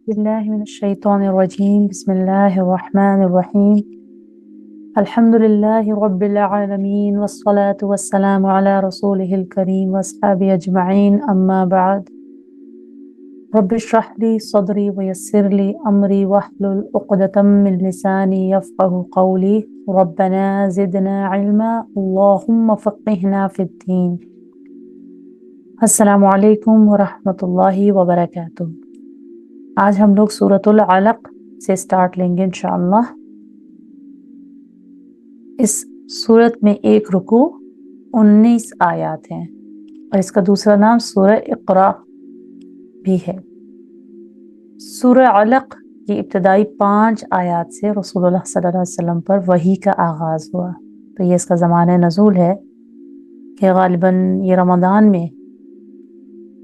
بالله من الشيطان الرجيم بسم الله الرحمن الرحيم الحمد لله رب العالمين والصلاة والسلام على رسوله الكريم وأصحابه أجمعين أما بعد رب اشرح لي صدري ويسر لي أمري واحلل عقدة من لساني يفقه قولي ربنا زدنا علما اللهم فقهنا في الدين السلام علیکم ورحمۃ اللہ وبرکاتہ۔ آج ہم لوگ سورۃ العلق سے سٹارٹ لیں گے انشاءاللہ۔ اس سورت میں ایک رکوع 19 آیات ہیں اور اس کا دوسرا نام سورہ اقرا بھی ہے۔ سورہ علق کی ابتدائی 5 آیات سے رسول اللہ صلی اللہ علیہ وسلم پر وحی کا آغاز ہوا، تو یہ اس کا زمانہ نزول ہے کہ غالباً یہ رمضان میں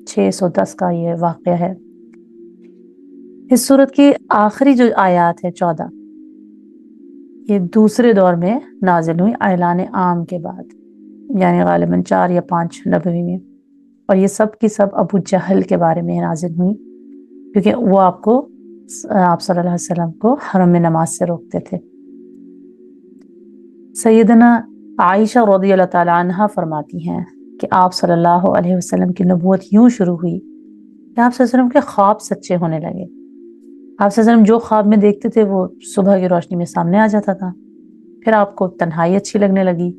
610 کا یہ واقعہ ہے۔ اس سورت کی آخری جو آیات ہے 14، یہ دوسرے دور میں نازل ہوئی اعلان عام کے بعد، یعنی غالباً 4 یا 5 نبوی میں، اور یہ سب کی سب ابو جہل کے بارے میں نازل ہوئی، کیونکہ وہ آپ صلی اللہ علیہ وسلم کو حرم میں نماز سے روکتے تھے۔ سیدنا عائشہ رضی اللہ تعالی عنہا فرماتی ہیں کہ آپ صلی اللہ علیہ وسلم کی نبوت یوں شروع ہوئی کہ آپ صلی اللہ علیہ وسلم کے خواب سچے ہونے لگے۔ آپ صلی اللہ علیہ وسلم جو خواب میں دیکھتے تھے وہ صبح کی روشنی میں سامنے آ جاتا تھا۔ پھر آپ کو تنہائی اچھی لگنے لگی،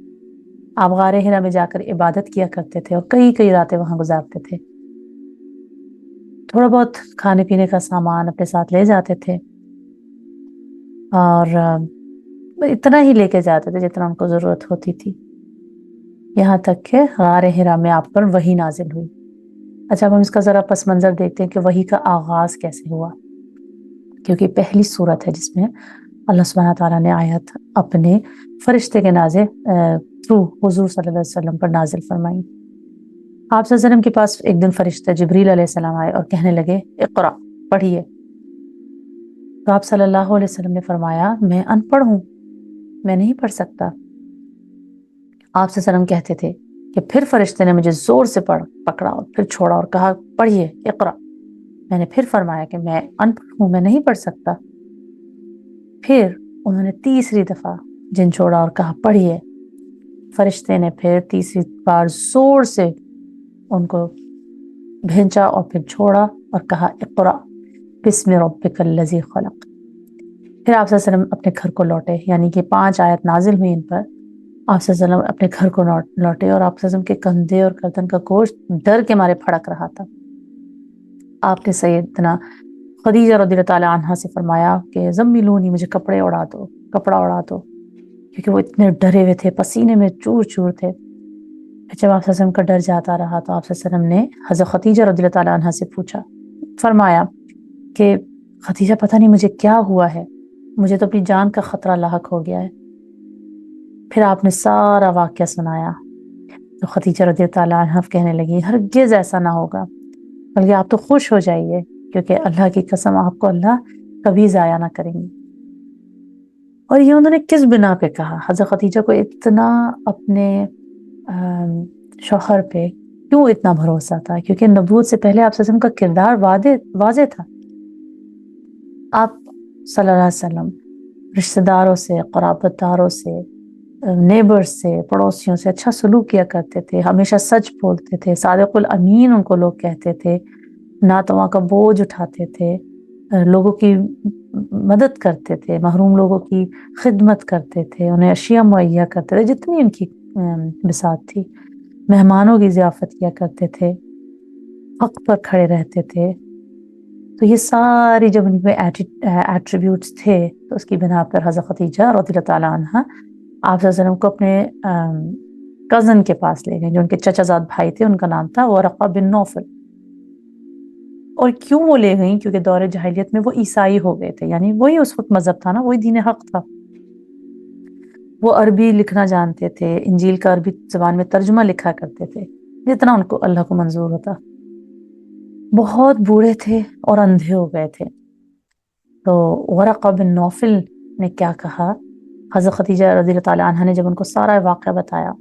آپ غار حرا میں جا کر عبادت کیا کرتے تھے اور کئی راتیں وہاں گزارتے تھے۔ تھوڑا بہت کھانے پینے کا سامان اپنے ساتھ لے جاتے تھے، اور اتنا ہی لے کے جاتے تھے جتنا ان کو ضرورت ہوتی تھی، یہاں تک کہ غار حرا میں آپ پر وحی نازل ہوئی۔ اچھا، اب ہم اس کا ذرا پس منظر دیکھتے ہیں کہ وحی کا آغاز کیسے ہوا، کیونکہ پہلی صورت ہے جس میں اللہ سبحانہ تعالیٰ نے آیت اپنے فرشتے کے تھرو حضور صلی اللہ علیہ وسلم پر نازل فرمائی۔ آپ صلی اللہ علیہ وسلم کے پاس ایک دن فرشتہ جبریل علیہ السلام آئے اور کہنے لگے اقرا، پڑھیے۔ تو آپ صلی اللہ علیہ وسلم نے فرمایا میں ان پڑھ ہوں، میں نہیں پڑھ سکتا۔ آپ صلی اللہ علیہ وسلم کہتے تھے کہ پھر فرشتے نے مجھے زور سے پکڑا اور پھر چھوڑا اور کہا پڑھیے اقرا۔ میں نے پھر فرمایا کہ میں ان پڑھ ہوں، میں نہیں پڑھ سکتا۔ پھر انہوں نے تیسری دفعہ جن چھوڑا اور کہا پڑھیے۔ فرشتے نے پھر تیسری بار زور سے ان کو بھینچا اور پھر چھوڑا اور کہا اقرا بسم ربک الذی خلق۔ پھر آپ صلی اللہ علیہ وسلم اپنے گھر کو لوٹے، یعنی کہ 5 آیت نازل ہوئی ان پر۔ آپ صلی اللہ علیہ وسلم اپنے گھر کو لوٹے اور آپ صلی اللہ علیہ وسلم کے کندھے اور گردن کا گوشت ڈر کے مارے پھڑک رہا تھا۔ آپ نے سیدنا خدیجہ رضی اللہ تعالی عنہا سے فرمایا کہ زملونی، مجھے کپڑا اڑا دو، کیونکہ وہ اتنے ڈرے ہوئے تھے، پسینے میں چور تھے۔ پھر جب آپ صلی اللہ علیہ وسلم کا ڈر جاتا رہا تو آپ صلی اللہ علیہ وسلم نے حضرت خدیجہ رضی اللہ تعالی عنہا سے پوچھا، فرمایا کہ خدیجہ پتہ نہیں مجھے کیا ہوا ہے، مجھے تو اپنی جان کا خطرہ لاحق ہو گیا ہے۔ پھر آپ نے سارا واقعہ سنایا تو خدیجہ رضی اللہ تعالی عنہا کہنے لگی ہرگز ایسا نہ ہوگا، بلکہ آپ تو خوش ہو جائیے، کیونکہ اللہ کی قسم آپ کو اللہ کبھی ضائع نہ کریں گے۔ اور یہ انہوں نے کس بنا پہ کہا؟ حضرت خدیجہ کو اتنا اپنے شوہر پہ کیوں اتنا بھروسہ تھا؟ کیونکہ نبوت سے پہلے آپ صلی اللہ علیہ وسلم کا کردار واضح تھا۔ آپ صلی اللہ علیہ وسلم رشتہ داروں سے، قرابت داروں سے، نیبرز سے، پڑوسیوں سے اچھا سلوک کیا کرتے تھے، ہمیشہ سچ بولتے تھے، صادق الامین ان کو لوگ کہتے تھے، ناتواں کا بوجھ اٹھاتے تھے، لوگوں کی مدد کرتے تھے، محروم لوگوں کی خدمت کرتے تھے، انہیں اشیاء مہیا کرتے تھے جتنی ان کی بساط تھی، مہمانوں کی ضیافت کیا کرتے تھے، حق پر کھڑے رہتے تھے۔ تو یہ ساری جب ان میں ایٹریبیوٹس تھے تو اس کی بنا پر حضرت خدیجہ رضی اللہ تعالی عنہا آپ صلی اللہ علیہ وسلم کو اپنے کزن کے پاس لے گئے، جو ان کے چچا زاد بھائی تھے، ان کا نام تھا ورقہ بن نوفل۔ اور کیوں وہ لے گئیں؟ کیونکہ دور جاہلیت میں وہ عیسائی ہو گئے تھے، یعنی وہی اس وقت مذہب تھا نا، وہی دین حق تھا۔ وہ عربی لکھنا جانتے تھے، انجیل کا عربی زبان میں ترجمہ لکھا کرتے تھے جتنا ان کو اللہ کو منظور ہوتا۔ بہت بوڑھے تھے اور اندھے ہو گئے تھے۔ تو ورقہ بن نوفل نے کیا کہا؟ حضرت خدیجہ رضی اللہ تعالی عنہا نے جب ان کو سارا واقعہ بتایا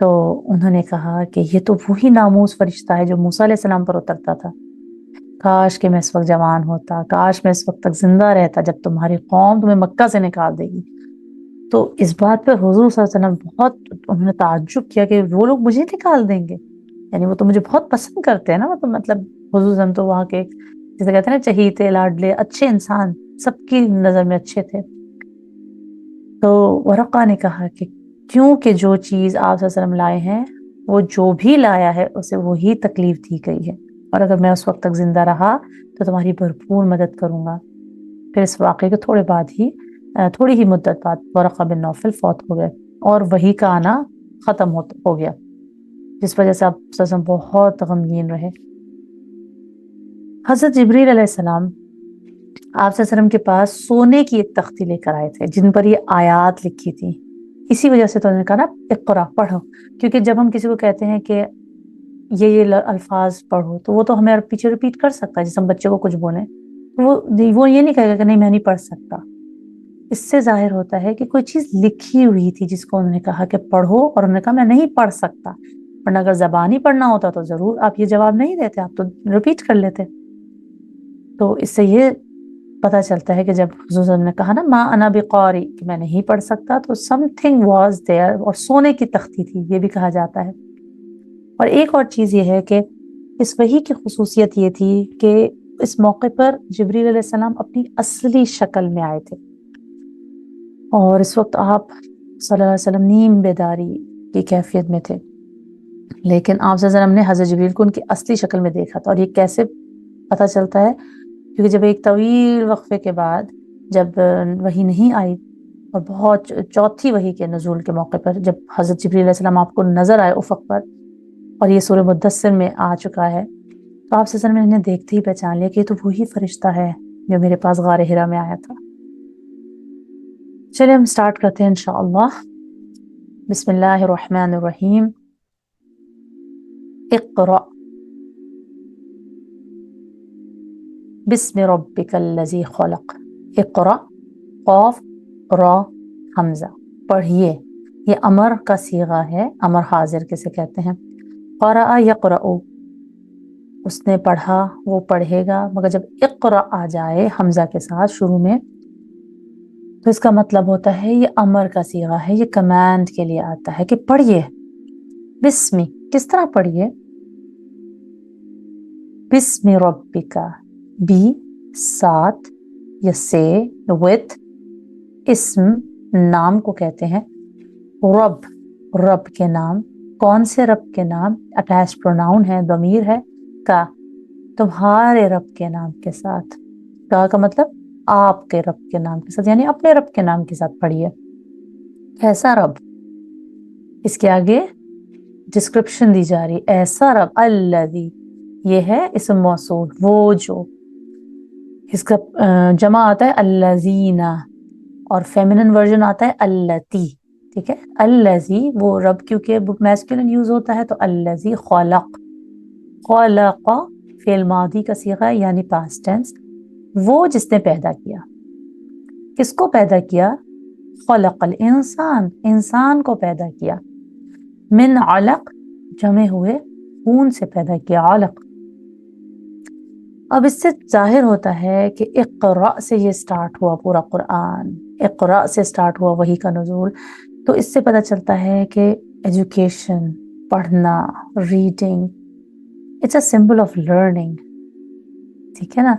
تو انہوں نے کہا کہ یہ تو وہی ناموس فرشتہ ہے جو موسیٰ علیہ السلام پر اترتا تھا۔ کاش کہ میں اس وقت جوان ہوتا، کاش میں اس وقت تک زندہ رہتا جب تمہاری قوم تمہیں مکہ سے نکال دے گی۔ تو اس بات پہ حضور صلی اللہ علیہ وسلم بہت انہوں نے تعجب کیا کہ وہ لوگ مجھے نکال دیں گے، یعنی وہ تو مجھے بہت پسند کرتے ہیں نا، تو مطلب حضور صلی اللہ علیہ وسلم تو وہاں کے جسے کہتے ہیں نا چہیتے لاڈلے اچھے انسان، سب کی نظر میں اچھے تھے۔ تو ورقہ نے کہا کہ کیونکہ جو چیز آپ صلی اللہ علیہ وسلم لائے ہیں وہ جو بھی لایا ہے اسے وہی تکلیف دی گئی ہے، اور اگر میں اس وقت تک زندہ رہا تو تمہاری بھرپور مدد کروں گا۔ پھر اس واقعے کے تھوڑی ہی مدت بعد ورقہ بن نوفل فوت ہو گئے اور وحی کا آنا ختم ہو گیا، جس وجہ سے آپ صلی اللہ علیہ وسلم بہت غمگین رہے۔ حضرت جبریل علیہ السلام آپ صلی اللہ علیہ وسلم کے پاس سونے کی ایک تختی لے کر آئے تھے جن پر یہ آیات لکھی تھی، اسی وجہ سے تو انہوں نے کہا نا اقرا پڑھو، کیونکہ جب ہم کسی کو کہتے ہیں کہ یہ الفاظ پڑھو تو وہ تو ہمیں پیچھے ریپیٹ کر سکتا ہے، جیسے ہم بچے کو کچھ بولیں وہ یہ نہیں کہے گا کہ نہیں میں نہیں پڑھ سکتا۔ اس سے ظاہر ہوتا ہے کہ کوئی چیز لکھی ہوئی تھی جس کو انہوں نے کہا کہ پڑھو، اور انہوں نے کہا میں نہیں پڑھ سکتا، ورنہ اگر زبانی پڑھنا ہوتا تو ضرور آپ یہ جواب نہیں دیتے، آپ تو ریپیٹ کر لیتے۔ تو اس سے یہ پتہ چلتا ہے کہ جب حضور صلی اللہ علیہ وسلم نے کہا نا ما انا بقاری کہ میں نہیں پڑھ سکتا، تو سم تھنگ واز دیئر، اور سونے کی تختی تھی یہ بھی کہا جاتا ہے۔ اور ایک اور چیز یہ ہے کہ اس وحی کی خصوصیت یہ تھی کہ اس موقع پر جبریل علیہ السلام اپنی اصلی شکل میں آئے تھے، اور اس وقت آپ صلی اللہ علیہ وسلم نیم بیداری کی کیفیت میں تھے، لیکن آپ صلی اللہ علیہ وسلم نے حضرت جبریل کو ان کی اصلی شکل میں دیکھا تھا۔ اور یہ کیسے پتہ چلتا ہے؟ کیونکہ جب ایک طویل وقفے کے بعد جب وحی نہیں آئی، اور بہت چوتھی وحی کے نزول کے موقع پر جب حضرت جبریل علیہ السلام آپ کو نظر آئے افق پر، اور یہ سورہ مدثر میں آ چکا ہے، تو آپ صلی اللہ علیہ وسلم نے انہیں دیکھتے ہی پہچان لیا کہ یہ تو وہی فرشتہ ہے جو میرے پاس غار حرا میں آیا تھا۔ چلے ہم سٹارٹ کرتے ہیں انشاءاللہ۔ بسم اللہ الرحمن الرحیم۔ اقرأ بسم ربک الذی خلق۔ اقرأ قاف را حمزہ، پڑھیے، یہ امر کا صیغہ ہے، امر حاضر کسے کہتے ہیں۔ قرأ یقرأ، اس نے پڑھا، وہ پڑھے گا، مگر جب اقرأ آ جائے حمزہ کے ساتھ شروع میں تو اس کا مطلب ہوتا ہے یہ امر کا صیغہ ہے، یہ کمانڈ کے لیے آتا ہے کہ پڑھیے۔ بسمی، کس طرح پڑھیے؟ بسم ربکا، بی ساتھ یا سے وتھ، اسم نام کو کہتے ہیں، رب رب کے نام، کون سے رب کے نام؟ اٹیچ پروناؤن ہے، ضمیر ہے، کا، تمہارے رب کے نام کے ساتھ، کا مطلب آپ کے رب کے نام کے ساتھ، یعنی اپنے رب کے نام کے ساتھ پڑھیے۔ کیسا رب؟ اس کے آگے ڈسکرپشن دی جا رہی، ایسا رب، الذی، یہ ہے اسم موصول، وہ جو، اس کا جمع آتا ہے الذین، اور فیمینن ورژن آتا ہے اللتی، ٹھیک ہے۔ الذی وہ رب، کیونکہ میسکولن یوز ہوتا ہے تو الذی خلق، خلق فعل ماضی کا صیغہ ہے یعنی پاسٹ ٹینس، وہ جس نے پیدا کیا۔ کس کو پیدا کیا؟ خلق الانسان، انسان کو پیدا کیا، من علق جمع ہوئے خون سے پیدا کیا، علق۔ اب اس سے ظاہر ہوتا ہے کہ اقرأ سے یہ سٹارٹ ہوا پورا قرآن، اقرأ سے سٹارٹ ہوا وحی کا نزول، تو اس سے پتہ چلتا ہے کہ ایجوکیشن، پڑھنا، reading, it's a symbol of learning, ٹھیک ہے نا۔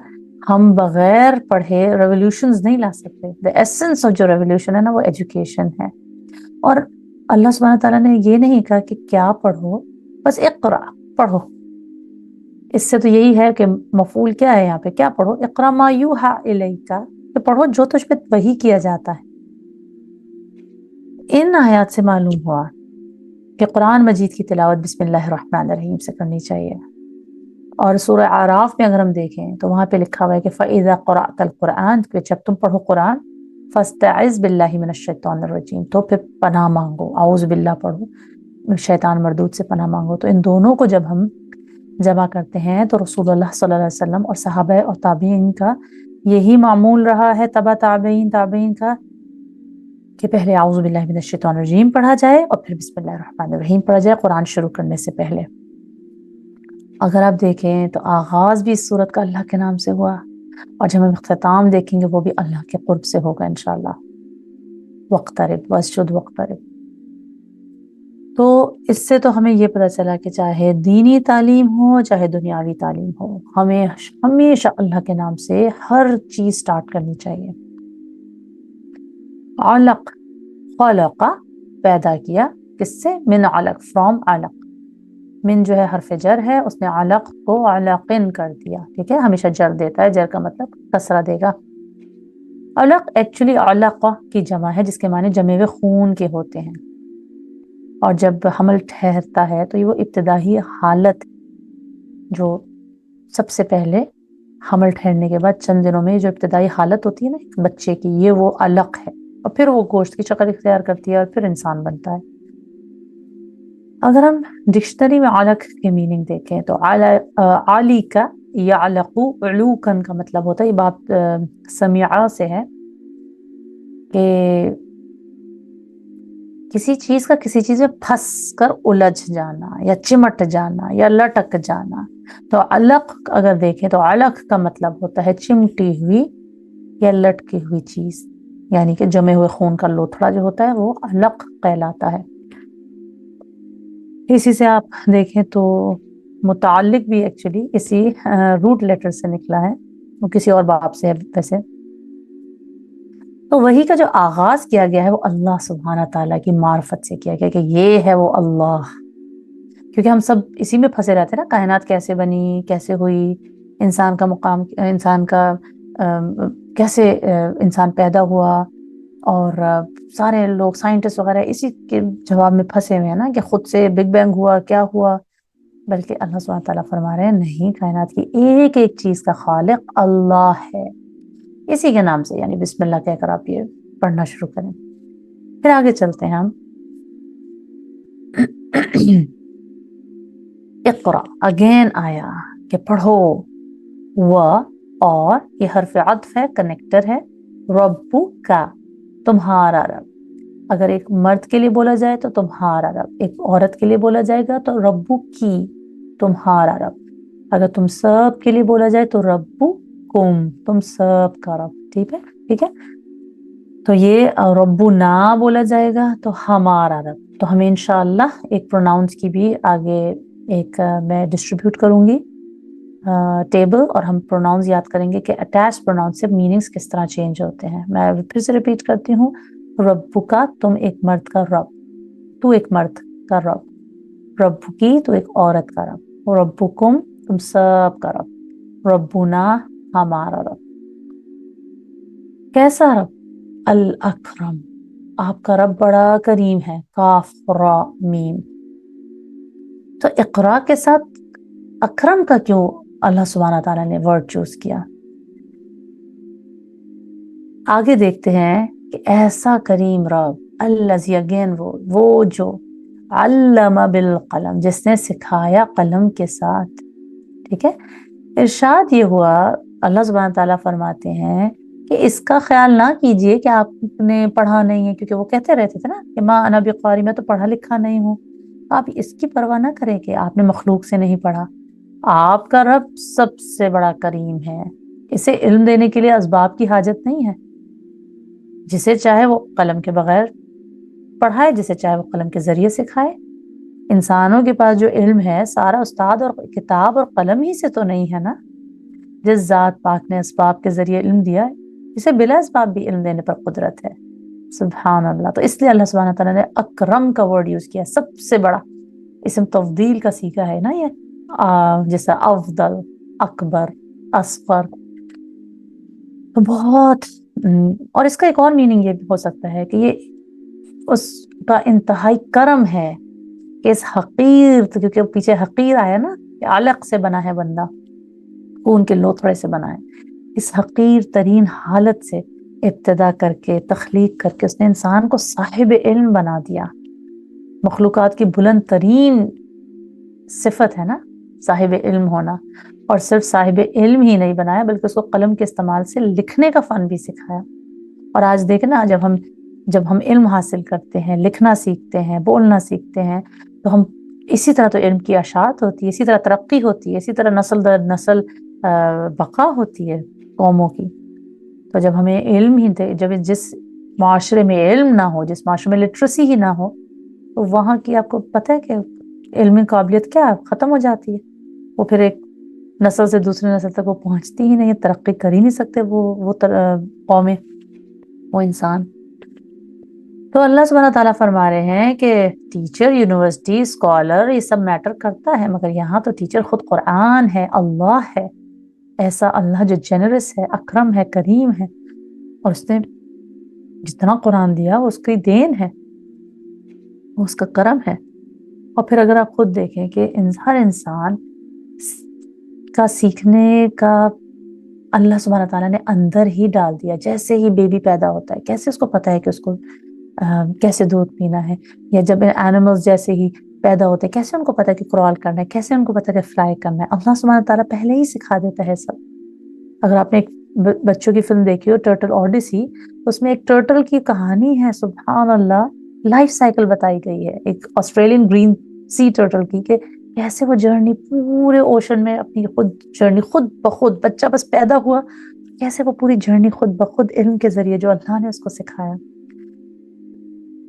ہم بغیر پڑھے ریولیوشنز نہیں لا سکتے، the essence of جو ریولیوشن ہے نا وہ ایجوکیشن ہے۔ اور اللہ سبحانہ تعالیٰ نے یہ نہیں کہا کہ کیا پڑھو، بس اقرأ پڑھو، اس سے تو یہی ہے کہ مفعول کیا ہے یہاں پہ، کیا پڑھو؟ اقرأ ما یوحى الیک، کہ پڑھو جو تجھ پہ وحی کیا جاتا ہے۔ ان آیات سے معلوم ہوا کہ قرآن مجید کی تلاوت بسم اللہ الرحمن الرحیم سے کرنی چاہیے، اور سورہ اعراف میں اگر ہم دیکھیں تو وہاں پہ لکھا ہوا ہے کہ فَإِذَا قَرَأْتَ الْقُرْآنَ، کہ جب تم پڑھو قرآن، فَاسْتَعِذْ بِاللَّهِ مِنَ الشَّيْطَانِ الرَّجِيمِ، تو پھر پناہ مانگو، اعوذ باللہ پڑھو، شیطان مردود سے پناہ مانگو۔ تو ان دونوں کو جب ہم جمع کرتے ہیں تو رسول اللہ صلی اللہ علیہ وسلم اور صحابہ اور تابعین کا یہی معمول رہا ہے، تبع تابعین کا، کہ پہلے اعوذ باللہ من الشیطان الرجیم پڑھا جائے اور پھر بسم اللہ الرحمن الرحیم پڑھا جائے قرآن شروع کرنے سے پہلے۔ अगर आप देखें तो आगाज भी इस सूरत का अल्लाह के नाम से हुआ, और जब हम इख्तिताम देखेंगे वो भी अल्लाह के कुर्ब से होगा इंशाअल्लाह। वक्तरिब वस्जुद वक्तरिब। तो इससे तो हमें ये पता चला कि चाहे दीनी तालीम हो चाहे दुनियावी तालीम हो, हमें हमेशा अल्लाह के नाम से हर चीज स्टार्ट करनी चाहिए। अलक, खलका, पैदा किया, किससे? मिन अलक, फ्रॉम अलक। मिन जो है हर्फ जर है, उसने अलक को अलकिन कर दिया, ठीक है, हमेशा जर देता है, जर का मतलब कसरा देगा। अलक एक्चुअली अलक़ की जमा है, जिसके माने जमे हुए खून के होते हैं। और जब हमल ठहरता है तो ये वो इब्तिदाई हालत, जो सबसे पहले हमल ठहरने के बाद चंद दिनों में जो इब्तिदाई हालत होती है ना एक बच्चे की, ये वो अलक है। और फिर वो गोश्त की शक्ल इख्तियार करती है और फिर इंसान बनता है। अगर हम डिक्शनरी में अलक के मीनिंग देखें तो आली का या अलकू उलूकन का मतलब होता है, ये बात समिया से है कि किसी चीज का किसी चीज में फंस कर उलझ जाना या चिमट जाना या लटक जाना। तो अलक अगर देखें तो अलक का मतलब होता है चिमटी हुई या लटकी हुई चीज, यानी कि जमे हुए खून का लोथड़ा जो होता है वो अलक कहलाता है। इसी से आप देखें तो मुताल्लिक भी एक्चुअली इसी रूट लेटर से निकला है, वो किसी और बाब से है वैसे। तो वही का जो आगाज किया गया है वो अल्लाह सुब्हाना ताला की मार्फत से किया गया कि ये है वो अल्लाह। क्योंकि हम सब इसी में फंसे रहते हैं ना, कायनात कैसे बनी, कैसे हुई, इंसान का मुकाम, इंसान का कैसे इंसान पैदा हुआ, और सारे लोग साइंटिस्ट वगैरह इसी के जवाब में फंसे हुए हैं ना कि खुद से बिग बैंग हुआ, क्या हुआ। बल्कि अल्लाह सुब्हाना ताला फरमा रहे हैं नहीं, कायनात की एक एक चीज का खालिक अल्लाह है। इसी के नाम से यानी बिस्मिल्लाह कहकर आप ये पढ़ना शुरू करें। फिर आगे चलते हैं हम। इक़रा अगेन आया कि पढ़ो, व और ये हर्फ अत्फ है, कनेक्टर है। रब्बु का, तुम्हारा रब। अगर एक मर्द के लिए बोला जाए तो तुम्हारा रब, एक औरत के लिए बोला जाएगा तो रब्बु की, तुम्हारा रब। अगर तुम सब के लिए बोला जाए तो रब्बु कुम, तुम सब का रब। ठीक है, ठीक है। तो ये रब्बु ना बोला जाएगा तो हमारा रब। तो हमें इंशाअल्लाह एक प्रोनाउंस की भी आगे एक मैं डिस्ट्रीब्यूट करूंगी टेबल, और हम प्रोनाउंस याद करेंगे कि अटैच प्रोनाउंस से मीनिंग्स किस तरह चेंज होते हैं। मैं फिर से रिपीट करती हूँ, रब्बु का, तुम एक मर्द का रब, तू एक मर्द का रब। रब्बु की, तू एक औरत का रब। रब्बुकुम, तुम सब का रब। रब्बुना, हमारा रब। कैसा रब? अल अकरम, आपका रब बड़ा करीम है। काफ रा मीम। तो इकरा के साथ अकरम का क्यों अल्लाह सुब्हाना ताला ने वर्ड चूज किया? आगे देखते हैं कि ऐसा करीम रब अल्लज़ी, अगेन वो जो अल्लमा बिल कलम, जिसने सिखाया कलम के साथ। ठीक है, इरशाद ये हुआ, अल्लाह सुब्हाना ताला फरमाते हैं कि इसका ख्याल ना कीजिए कि आपने पढ़ा नहीं है, क्योंकि वो कहते रहते थे ना कि माँ अना बिकारी, मैं तो पढ़ा लिखा नहीं हूँ। आप इसकी परवाह ना करें कि आपने मखलूक से नहीं पढ़ा। आपका रब सबसे बड़ा करीम है, इसे इल्म देने के लिए असबाब की हाजत नहीं है। जिसे चाहे वो कलम के बगैर पढ़ाए, जिसे चाहे वो कलम के जरिए सिखाए। इंसानों के पास जो इल्म है सारा उस्ताद और किताब और कलम ही से तो नहीं है ना। जिस जात पाक ने असबाब के जरिए इल्म दिया, इसे बिला असबाब भी इल्म देने पर कुदरत है। सुभान अल्लाह। तो इसलिए अल्लाह सुब्हाना ताला ने अकरम का वर्ड यूज किया, सबसे बड़ा। इसम तफदील का सीखा है ना ये, जैसा अफदल, अकबर, असगर। तो बहुत और इसका एक और मीनिंग ये भी हो सकता है कि ये उसका इंतहाई करम है कि इस हकीर, तो क्योंकि पीछे हकीर आया ना कि अलग से बना है बंदा, खून के लोथड़े से बना है। इस हकीर तरीन हालत से इब्तिदा करके, तख्लीक करके उसने इंसान को साहिब इल्म बना दिया। मखलूकात की बुलंद तरीन सिफत है ना साहिब इल्म होना। और सिर्फ साहिब इल्म ही नहीं बनाया, बल्कि उसको कलम के इस्तेमाल से लिखने का फन भी सिखाया। और आज देखना, जब हम इल्म हासिल करते हैं, लिखना सीखते हैं, बोलना सीखते हैं, तो हम इसी तरह तो इल्म की अशात होती है, इसी तरह तरक्की होती है, इसी तरह नस्ल दर नस्ल बका होती है कौमों की। तो जब हमें इल्म ही जब जिस माशरे में इल्म ना हो, जिस माशरे में लिटरेसी ही ना हो, तो वहाँ की आपको पता है कि इल्मी काबिलियत क्या खत्म हो जाती है। वो फिर एक नस्ल से दूसरी नस्ल तक वो पहुंचती ही नहीं है, तरक्की कर ही नहीं सकते वो कौमें, वो इंसान। तो अल्लाह सुब्हानहू तआला फरमा रहे हैं कि टीचर, यूनिवर्सिटी, स्कॉलर, ये सब मैटर करता है, मगर यहाँ तो टीचर खुद कुरान है, अल्लाह है। ऐसा अल्लाह जो जेनरस है, अकरम है, करीम है, और उसने जितना कुरान दिया वो उसकी देन है, वो उसका करम है। और फिर अगर आप खुद देखें कि हर इंसान का सीखने का अल्लाह सुब्हानहू तआला ने अंदर ही डाल दिया। जैसे ही बेबी पैदा होता है, कैसे उसको पता है कि उसको कैसे दूध पीना है, या जब एनिमल्स जैसे ही पैदा होते हैं कैसे उनको पता है कि क्रॉल करना है, कैसे उनको पता है कि फ्लाई करना है। अल्लाह सुब्हानहू तआला पहले ही सिखा देता है सब। अगर आपने एक बच्चों की फिल्म देखी हो टर्टल ओडिसी, उसमें एक टर्टल की कहानी है, सुभान अल्लाह, लाइफ साइकिल बताई गई है एक ऑस्ट्रेलियन ग्रीन सी टर्टल की, कि कैसे वो जर्नी पूरे ओशन में अपनी खुद जर्नी खुद ब खुद, बच्चा बस पैदा हुआ कैसे वो पूरी जर्नी खुद ब खुद इल्म के जरिए जो अल्लाह ने उसको सिखाया।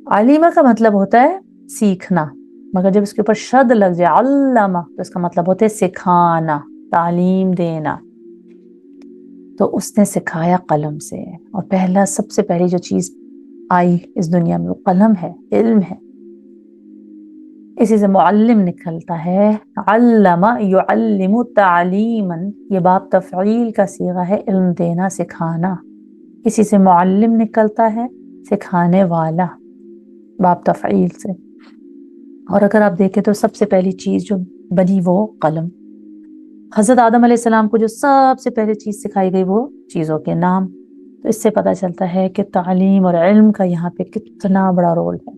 आलिमा का मतलब होता है सीखना, मगर जब इसके ऊपर शद लग जाए अल्लामा, तो इसका मतलब होता है सिखाना, तालीम देना। तो उसने सिखाया कलम से, और पहला सबसे पहली जो चीज आई इस दुनिया में वो कलम है, इल्म है। इसी से मुअल्लिम निकलता है, अल्लमा युअल्लिमु तालीमन, ये बाब तफ़ईल का सीगा है, इल्म देना, सिखाना। इसी से मुअल्लिम निकलता है, सिखाने वाला, बाब तफ़ईल से। और अगर आप देखें तो सबसे पहली चीज जो बनी वो कलम। हजरत आदम अलैहिस्सलाम को जो सबसे पहले चीज सिखाई गई वो चीजों के नाम। तो इससे पता चलता है कि तालीम और इल्म का यहाँ पे कितना बड़ा रोल है।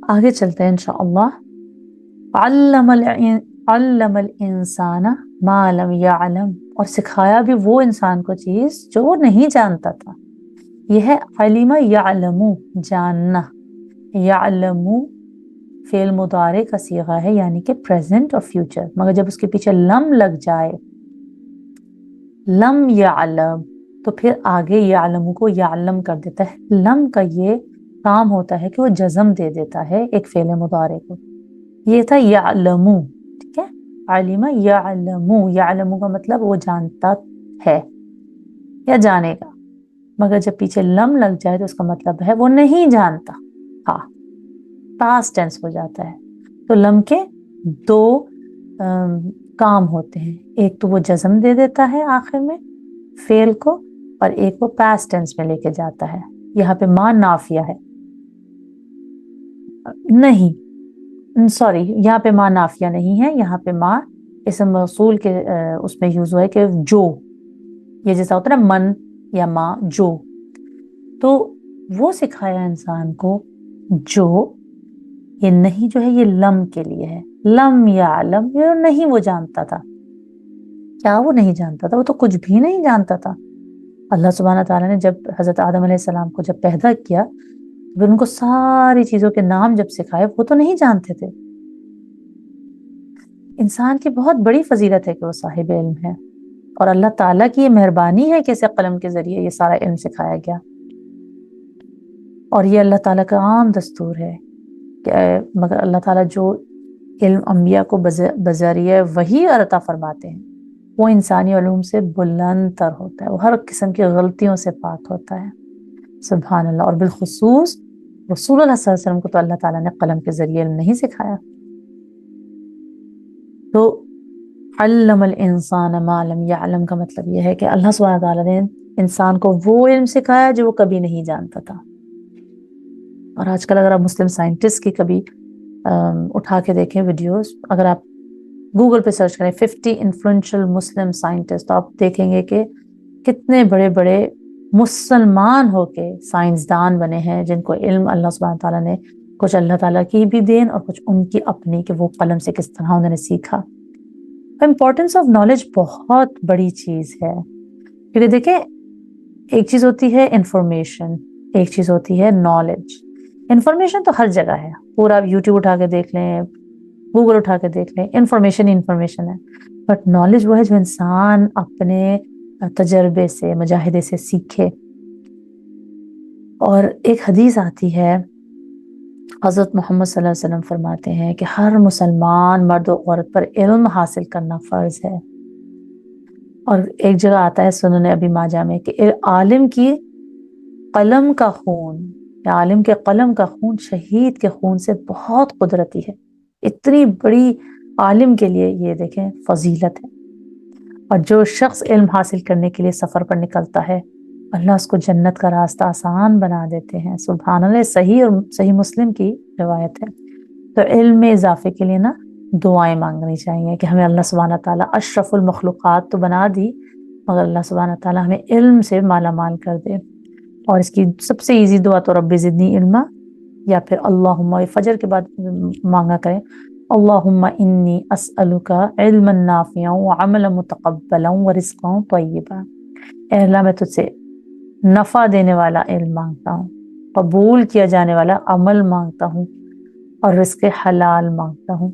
आगे चलते हैं इंशाअल्लाह। अल्लमल इंसाना मा लम यअलम, और सिखाया भी वो इंसान को चीज जो वो नहीं जानता था। यह है अलिमा यअलमु, जानना। यअलमु फेल मुदारे का सीगा है, यानी कि प्रेजेंट और फ्यूचर, मगर जब उसके पीछे लम लग जाए, लम यअलम, तो फिर आगे यअलमु को यअलम कर देता है। लम का ये काम होता है कि वो जज़म दे देता है एक फेल मुदारे को। ये था यअलमु, ठीक है। अलिमा यअलमु, यअलमु का मतलब वो जानता है या जानेगा, मगर जब पीछे लम लग जाए तो उसका मतलब है वो नहीं जानता। हाँ, पास्ट टेंस हो जाता है। तो लम के दो काम होते हैं, एक तो वो जज़म दे देता है आखिर में फेल को, और एक वो पास्ट टेंस में लेके जाता है। यहाँ पे मां नाफिया है, नहीं सॉरी, यहाँ पे मां नाफिया नहीं है, यहाँ पे मां इस्म मौसूल के उसमें यूज हुआ है कि जो, ये जैसा होता है ना मन या मां, जो। तो वो सिखाया इंसान को जो, ये नहीं जो है ये लम के लिए है। लम या अलम, ये नहीं वो जानता था। क्या वो नहीं जानता था? वो तो कुछ भी नहीं जानता था। अल्लाह सुब्हानहू तआला ने जब हजरत आदम अलैहिस्सलाम को जब पैदा किया, फिर उनको सारी चीजों के नाम जब सिखाए, वो तो नहीं जानते थे। इंसान की बहुत बड़ी फजीलत है कि वो साहिब इल्म है, और अल्लाह ताला की ये मेहरबानी है कि इसे कलम के जरिए ये सारा इल्म सिखाया गया। और ये अल्लाह ताला का आम दस्तूर है कि मगर अल्लाह ताला जो इल्म अंबिया को बजरिए वही अता फरमाते हैं, वो इंसानी उलूम से बुलंद तर होता है, वो हर किस्म की गलतियों से पाक होता है। सुभान अल्लाह। और बिलखुसूस रसूलुल्लाह सल्लल्लाहु अलैहि वसल्लम को तो अल्लाह ताला ने कलम के जरिए इल्म नहीं सिखाया। तो अल्लमल इंसान मा लम यअलम का मतलब यह है कि अल्लाह सुब्हानहू तआला ने इंसान को वो इल्म सिखाया जो वो कभी नहीं जानता था। और आजकल अगर आप मुस्लिम साइंटिस्ट की कभी उठा के देखें वीडियोस, अगर आप गूगल पे सर्च करें 50 इन्फ्लुएंशियल मुस्लिम साइंटिस्ट, तो आप देखेंगे कि कितने बड़े बड़े मुसलमान होके साइंसदान बने हैं जिनको इल्म अल्लाह सुब्हानहू तआला ने, कुछ अल्लाह ताला की भी देन और कुछ उनकी अपनी, कि वो कलम से किस तरह उन्होंने सीखा। इम्पोर्टेंस ऑफ नॉलेज बहुत बड़ी चीज है, क्योंकि देखें एक चीज होती है इंफॉर्मेशन, एक चीज होती है नॉलेज। इंफॉर्मेशन तो हर जगह है, पूरा यूट्यूब उठा के देख लें, गूगल उठा के देख लें, इंफॉर्मेशन ही इंफॉर्मेशन है। बट नॉलेज वो है जो इंसान अपने तजर्बे से, मुजाहिदे से सीखे। और एक हदीस आती है, हजरत मोहम्मद सल्लल्लाहु अलैहि वसल्लम फरमाते हैं कि हर मुसलमान मर्द और औरत पर इल्म हासिल करना फर्ज है। और एक जगह आता है सुनन अबी माजा में कि आलिम की कलम का खून, या आलिम के कलम का खून शहीद के खून से बहुत कुदरती है। इतनी बड़ी आलिम के लिए ये देखें फजीलत है। और जो शख्स इल्म हासिल करने के लिए सफर पर निकलता है, अल्लाह उसको जन्नत का रास्ता आसान बना देते हैं। सुभान अल्लाह, सही और सही मुस्लिम की रिवायत है। तो इल्म में इजाफे के लिए ना दुआएं मांगनी चाहिए कि हमें अल्लाह सुब्हान ताला अशरफुल मखलूक़ात तो बना दी, मगर अल्लाह सुब्हान ताला हमें इल्म से माला माल कर दे। और इसकी सबसे इजी दुआ तो रब्बी ज़िदनी इल्मा, या फिर अल्लाहुम्मा, फजर के बाद मांगा करें, अल्लाहुम्मा इन्नी अस्अलुका इल्मन नाफिअन व अमलन मुतक़ब्बलन व रिज़्क़न तय्यबा। ऐ अल्लाह, मैं तुझसे नफा देने वाला इल्म मांगता हूँ, कबूल किया जाने वाला अमल मांगता हूँ, और रिज़्क़ हलाल मांगता हूँ।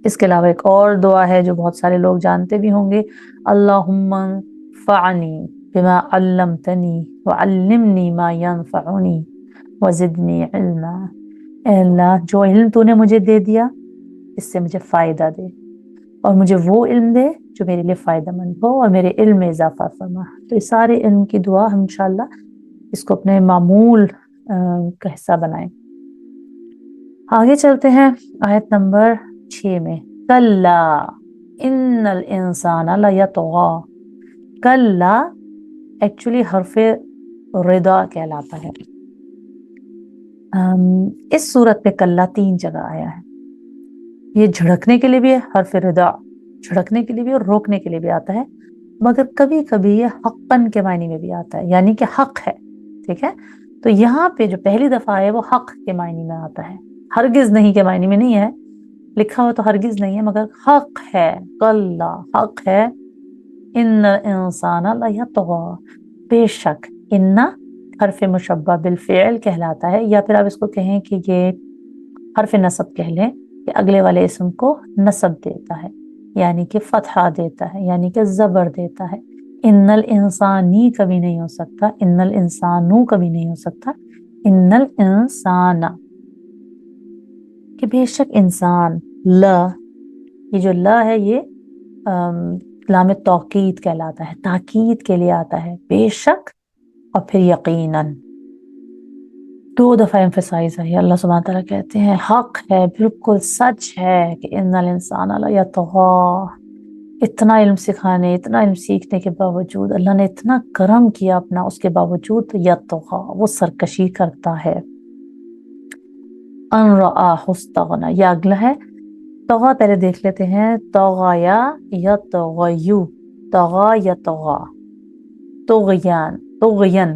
इसके अलावा एक और दुआ है जो बहुत सारे लोग जानते भी होंगे, अल्लाहुम्मा फ़अनी बिमा अल्लमतनी व अल्लिमनी मा यनफ़अनी व ज़िदनी इल्मा। ऐ अल्लाह, जो इल्म तूने मुझे दे दिया, इससे मुझे फ़ायदा दे, और मुझे वो इल्म दे जो मेरे लिए फ़ायदेमंद हो, और मेरे इल्म में इजाफा फरमा। तो इस सारे इल्म की दुआ हम इंशाअल्लाह इसको अपने मामूल का हिस्सा बनाएं। आगे चलते हैं आयत नंबर 6 में, कल्ला इन्नल इंसाना लयतग़ा। कल्ला एक्चुअली हर्फे रिदा कहलाता है। इस सूरत पे कल्ला 3 जगह आया है। ये झड़कने के लिए भी है, हर्फे रिदा, झड़कने के लिए भी और रोकने के लिए भी आता है, मगर कभी कभी ये हक़्क़न के मायने में भी आता है, यानी कि हक है। ठीक है, तो यहाँ पे जो पहली दफा है वो हक के मायने में आता है, हरगिज नहीं के मायने में नहीं है। लिखा हुआ तो हरगिज नहीं है, मगर हक है, कल्ला हक है, इन्न इंसाना लयतग़ा, बेशक। इन्ना हर्फ मुशब्बा बिल फ़िअल कहलाता है, या फिर आप इसको कहें कि ये हर्फ नसब कह लें, कि अगले वाले इसम को नसब देता है, यानी कि फतहा देता है, यानी कि जबर देता है। इन्नल इंसानी कभी नहीं हो सकता, इन्नल इंसानू कभी नहीं हो सकता, इन्नल इंसाना, कि बेशक इंसान। ल, ये जो ल है ये लाम तौकीद कहलाता है, ताकीद के लिए आता है, बेशक और फिर यकीनन, 2 दफा एम्फसाइज है। अल्लाह सुब्हान तआला कहते हैं हक है, बिल्कुल सच है कि इन्नल इंसान लयतग़ा। इतना इल्म सिखाने, इतना इल्म सीखने के बावजूद, अल्लाह ने इतना करम किया अपना, उसके बावजूद यतग़ा, वो सरकशी करता है। अन रआहु इस्तग़ना, यह अगला है। तग़ा पहले देख लेते हैं, तग़या यतग़यु, तग़ा यतग़ा, तुग़यान, तुग़यन,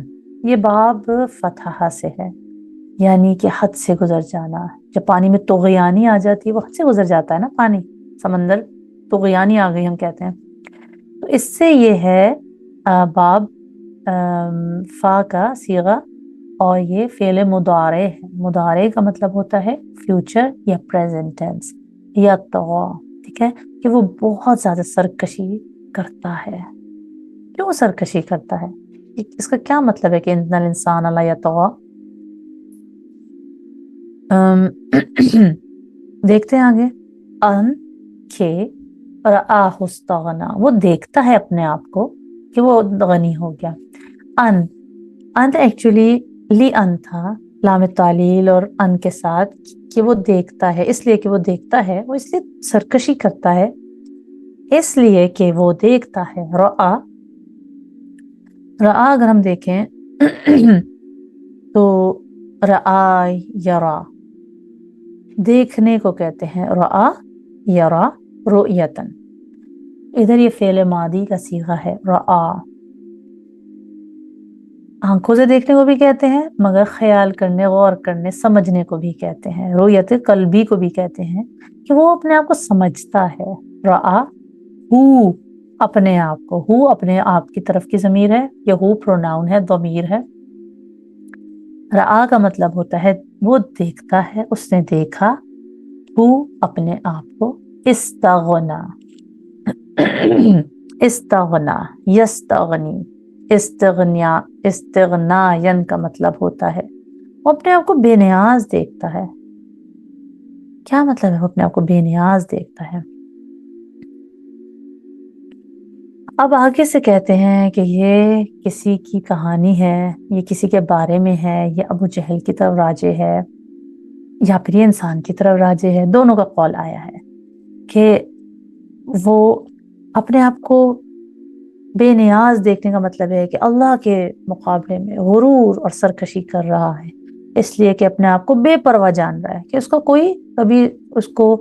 ये बाब फतहा से है, यानी कि हद से गुजर जाना। जब पानी में तुग़यानी आ जाती है, वो हद से गुजर जाता है ना पानी, समंदर, तुग़यानी आ गई हम कहते हैं। तो इससे ये है बाब फा का सीगा, और ये फ़ेल मुदारे है। मुदारे का मतलब होता है फ्यूचर या प्रेजेंट टेंस, या तग़ा। ठीक है, कि वो बहुत ज्यादा सरकशी करता है। क्यों सरकशी करता है, इसका क्या मतलब है कि इन्नल इंसान लयतग़ा। देखते हैं आगे, अन के रआहु इस्तग़ना, वो देखता है अपने आप को कि वो गनी हो गया। अन, अन एक्चुअली ली अन था, लाम तालील और अन के साथ, कि वो देखता है, इसलिए कि वो देखता है, वो इसलिए सरकशी करता है, इसलिए कि वो देखता है। रआ, रआ अगर हम देखें तो रआ यरा, देखने को कहते हैं रआ यरा रुयतन। इधर ये फेल मादी का सीगा है, रआ, आंखों से देखने को भी कहते हैं, मगर ख्याल करने, गौर करने, समझने को भी कहते हैं। रुयत कल्बी को भी कहते हैं, कि वो अपने आप को समझता है। रआ हु, अपने आप को, हु अपने आप की तरफ की ज़मीर है, या हु प्रोनाउन है, दमीर है। रआ का मतलब होता है वो देखता है, उसने देखा, वो अपने आप को, इस्तगना, इस्तगना, यस्तगनी, इस्तगनिया, इस्तगनायन का मतलब होता है वो अपने आप को बेनियाज देखता है। क्या मतलब है वो अपने आप को बेनियाज देखता है? अब आगे से कहते हैं कि ये किसी की कहानी है, ये किसी के बारे में है, ये अबू जहल की तरफ राजे है या फिर ये इंसान की तरफ राजे है। दोनों का कौल आया है कि वो अपने आप को बेनियाज देखने का मतलब है कि अल्लाह के मुकाबले में गुरूर और सरकशी कर रहा है, इसलिए कि अपने आप को बेपरवाह जान रहा है कि उसको कोई कभी उसको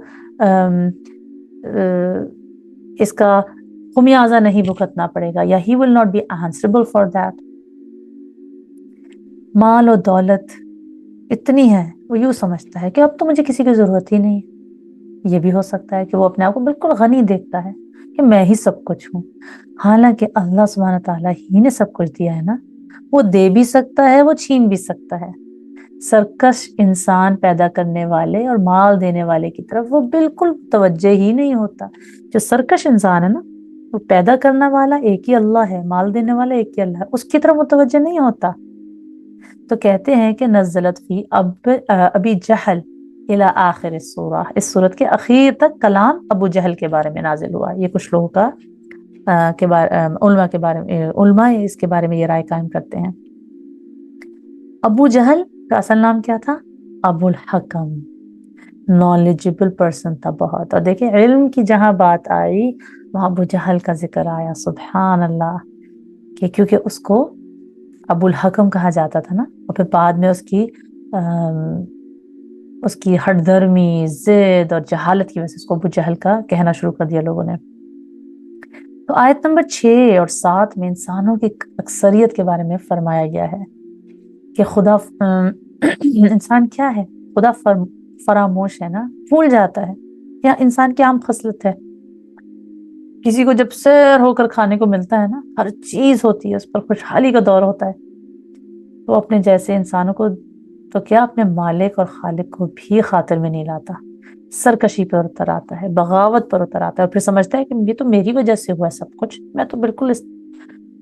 इसका खुमियाजा नहीं भुगतना पड़ेगा, या he will not be answerable for that. माल और दौलत इतनी है, वो यूं समझता है कि अब तो मुझे किसी की जरूरत ही नहीं है। ये भी हो सकता है कि वो अपने आप को बिल्कुल गनी देखता है कि मैं ही सब कुछ हूँ, हालांकि अल्लाह सुब्हानहू तआला ही ने सब कुछ दिया है ना। वो दे भी सकता है, वो छीन भी सकता है। सरकश इंसान पैदा करने वाले और माल देने वाले की तरफ वो बिल्कुल तवज्जो ही नहीं होता। जो सरकश इंसान है ना, वो पैदा करने वाला एक ही अल्लाह है, माल देने वाला एक ही अल्लाह है, उसकी तरफ मुतवज्जो नहीं होता। तो कहते हैं कि नज़लत फी अबी जहल इला आखिर इस सूरत के आखिर तक कलाम अबू जहल के बारे में नाजिल हुआ। ये कुछ लोगों का के बारे उलमा के बारे में, उलमा इसके बारे में ये राय कायम करते हैं। अबू जहल का असल नाम क्या था? अबुल हकम। नॉलेजेबल पर्सन था बहुत। और देखिए इल्म की जहां बात आई वहां अबू जहल का जिक्र आया, सुभान अल्लाह, कि क्योंकि उसको अबुल हकम कहा जाता था ना, और फिर बाद में उसकी हठधर्मी, जिद और जहालत की वजह से उसको अबू जहल का कहना शुरू कर दिया लोगों ने। तो आयत नंबर 6 और 7 में इंसानों की अक्सरियत के बारे में फरमाया गया है कि खुदा इंसान क्या है, खुदा फरामोश है ना, भूल जाता है। या इंसान की आम खसलत है, किसी को जब सैर होकर खाने को मिलता है ना, हर चीज होती है, उस पर खुशहाली का दौर होता है, तो अपने जैसे इंसानों को तो क्या, अपने मालिक और खालिक को भी खातिर में नहीं लाता, सरकशी पर उतर आता है, बगावत पर उतर आता है, और फिर समझता है कि ये तो मेरी वजह से हुआ सब कुछ, मैं तो बिल्कुल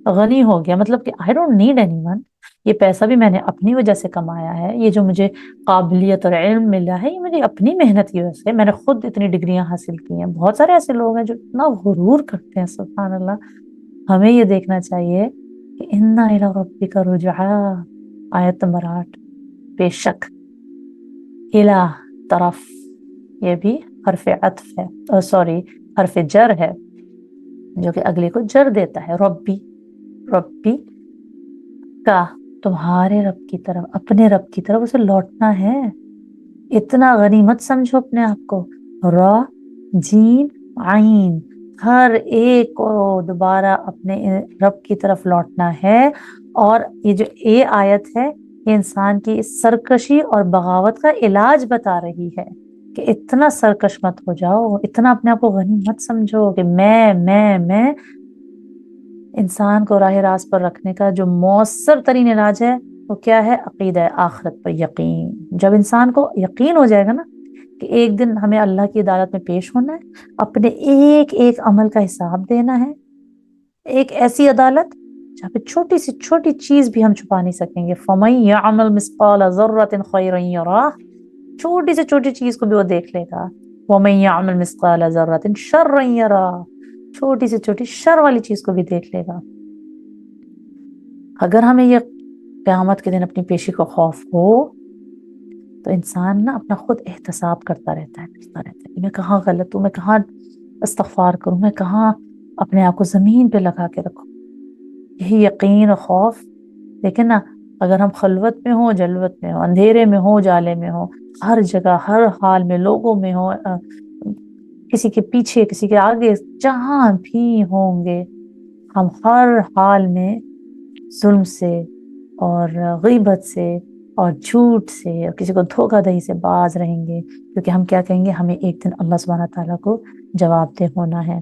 गनी हो गया, मतलब कि आई डोंट नीड एनीवन, ये पैसा भी मैंने अपनी वजह से कमाया है, ये जो मुझे काबिलियत और इल्म मिला है ये मेरी अपनी मेहनत की वजह से, मैंने खुद इतनी डिग्रियां हासिल की हैं। बहुत सारे ऐसे लोग हैं जो इतना गुरूर करते हैं, सुभान अल्लाह। हमें ये देखना चाहिए कि इन्ना इला रब्बिका रुजआ, आयत नंबर 8, बेशक, इला, तरफ, ये भी हरफ अत्फ है, सॉरी हरफ जर है, जो कि अगले को जर देता है। रब्बी, रब्बी का, तुम्हारे रब की तरफ, अपने रब की तरफ उसे लौटना है। इतना गनी मत समझो अपने आप को। रा, जीन, आइन, हर एक को दोबारा अपने रब की तरफ लौटना है। और ये जो ए आयत है, ये इंसान की सरकशी और बगावत का इलाज बता रही है कि इतना सरकश मत हो जाओ, इतना अपने आप को गनी मत समझो कि मैं। इंसान को राह रास्त पर रखने का जो मौसर तरीन इलाज है वो क्या है? अकीदा आखिरत पर यकीन। जब इंसान को यकीन हो जाएगा ना कि एक दिन हमें अल्लाह की अदालत में पेश होना है, अपने एक एक अमल का हिसाब देना है, एक ऐसी अदालत जहाँ पे छोटी सी छोटी चीज भी हम छुपा नहीं सकेंगे। फमन यअमल मिस्काल ज़र्रतिन खैरन यरह, छोटी से छोटी चीज को भी वो देख लेगा। वमन यअमल मिस्काल ज़र्रतिन शर्रन यरह, छोटी से छोटी शर वाली चीज को भी देख लेगा। अगर हमें ये क़यामत के दिन अपनी पेशी को खौफ हो तो इंसान ना अपना खुद एहतसाब करता रहता है, पूछता रहता है कि मैं कहाँ गलत हूँ, मैं कहाँ इस्तग़फ़ार करूँ, मैं कहाँ अपने आप को जमीन पे लगा के रखूँ। यही यकीन और खौफ। लेकिन ना, अगर हम खलवत में हो, जलवत में हो, अंधेरे में हो, जाले में हो, हर जगह हर हाल में, लोगों में हो, किसी के पीछे किसी के आगे, जहां भी होंगे, हम हर हाल में जुल्म से और गीबत से और झूठ से और किसी को धोखाधड़ी से बाज रहेंगे, क्योंकि हम क्या कहेंगे, हमें एक दिन अल्लाह सुब्हानहू तआला को जवाबदेह होना है।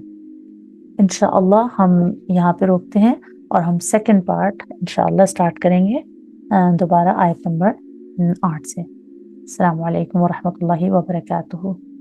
इंशाअल्लाह हम यहाँ पे रोकते हैं और हम सेकंड पार्ट इंशाअल्लाह स्टार्ट करेंगे دوبارہ آیت نمبر 8 سے۔ السلام علیکم ورحمۃ اللہ وبرکاتہ۔